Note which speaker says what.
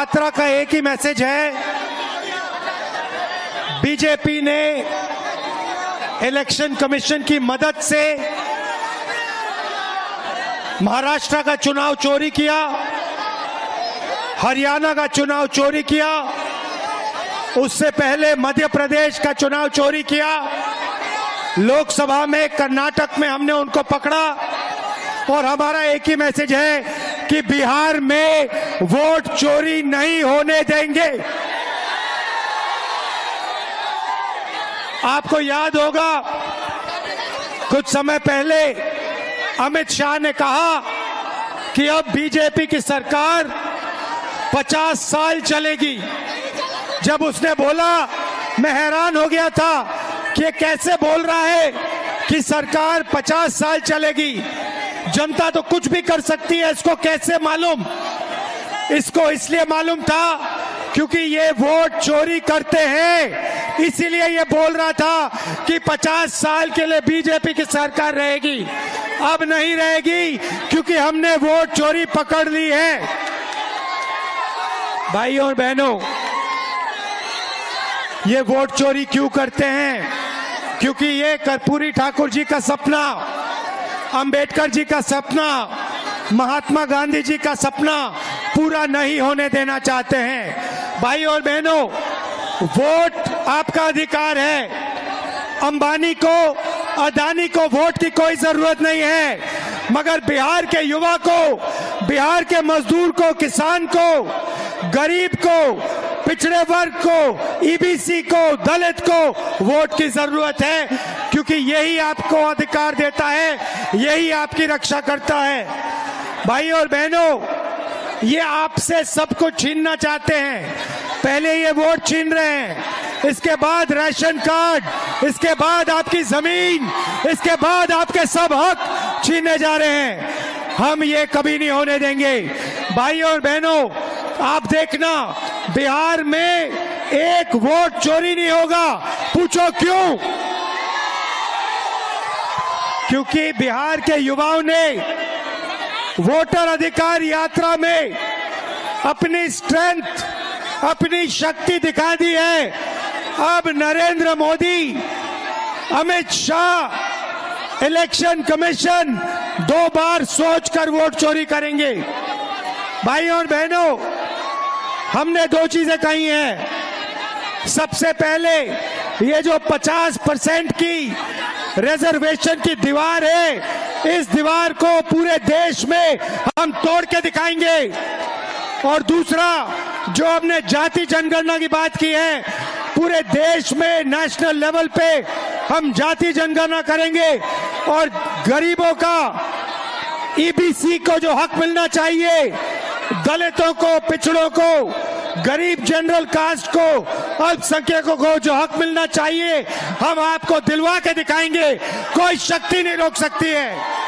Speaker 1: यात्रा का एक ही मैसेज है, बीजेपी ने इलेक्शन कमीशन की मदद से महाराष्ट्र का चुनाव चोरी किया, हरियाणा का चुनाव चोरी किया, उससे पहले मध्य प्रदेश का चुनाव चोरी किया, लोकसभा में कर्नाटक में हमने उनको पकड़ा। और हमारा एक ही मैसेज है कि बिहार में वोट चोरी नहीं होने देंगे। आपको याद होगा कुछ समय पहले अमित शाह ने कहा कि अब बीजेपी की सरकार 50 साल चलेगी। जब उसने बोला, मैं हैरान हो गया था कि ये कैसे बोल रहा है कि सरकार 50 साल चलेगी। जनता तो कुछ भी कर सकती है, इसको कैसे मालूम? इसको इसलिए मालूम था क्योंकि ये वोट चोरी करते हैं, इसीलिए ये बोल रहा था कि 50 साल के लिए बीजेपी की सरकार रहेगी। अब नहीं रहेगी क्योंकि हमने वोट चोरी पकड़ ली है। भाइयों और बहनों, ये वोट चोरी क्यों करते हैं? क्योंकि ये कर्पूरी ठाकुर जी का सपना, अंबेडकर जी का सपना, महात्मा गांधी जी का सपना पूरा नहीं होने देना चाहते हैं। भाइयों और बहनों, वोट आपका अधिकार है। अंबानी को, अदानी को वोट की कोई जरूरत नहीं है, मगर बिहार के युवा को, बिहार के मजदूर को, किसान को, गरीब को, पिछड़े वर्ग को, ईबीसी को, दलित को वोट की जरूरत है, क्योंकि यही आपको अधिकार देता है, यही आपकी रक्षा करता है। भाइयों और बहनों, ये आपसे सब कुछ छीनना चाहते हैं। पहले ये वोट छीन रहे हैं, इसके बाद राशन कार्ड, इसके बाद आपकी जमीन, इसके बाद आपके सब हक छीनने जा रहे हैं। हम ये कभी नहीं होने देंगे। भाइयों और बहनों, आप देखना, बिहार में एक वोट चोरी नहीं होगा। पूछो क्यों? क्योंकि बिहार के युवाओं ने वोटर अधिकार यात्रा में अपनी स्ट्रेंथ, अपनी शक्ति दिखा दी है। अब नरेंद्र मोदी, अमित शाह, इलेक्शन कमीशन 2 बार सोचकर वोट चोरी करेंगे। भाइयों और बहनों, हमने 2 चीजें कही हैं। सबसे पहले, ये जो 50% की रिजर्वेशन की दीवार है, इस दीवार को पूरे देश में हम तोड़ के दिखाएंगे। और दूसरा, जो हमने जाति जनगणना की बात की है, पूरे देश में नेशनल लेवल पे हम जाति जनगणना करेंगे और गरीबों का, ईबीसी को जो हक मिलना चाहिए, दलितों को, पिछड़ों को, गरीब जनरल कास्ट को, अल्पसंख्यकों को जो हक मिलना चाहिए, हम आपको दिलवा के दिखाएंगे। कोई शक्ति नहीं रोक सकती है।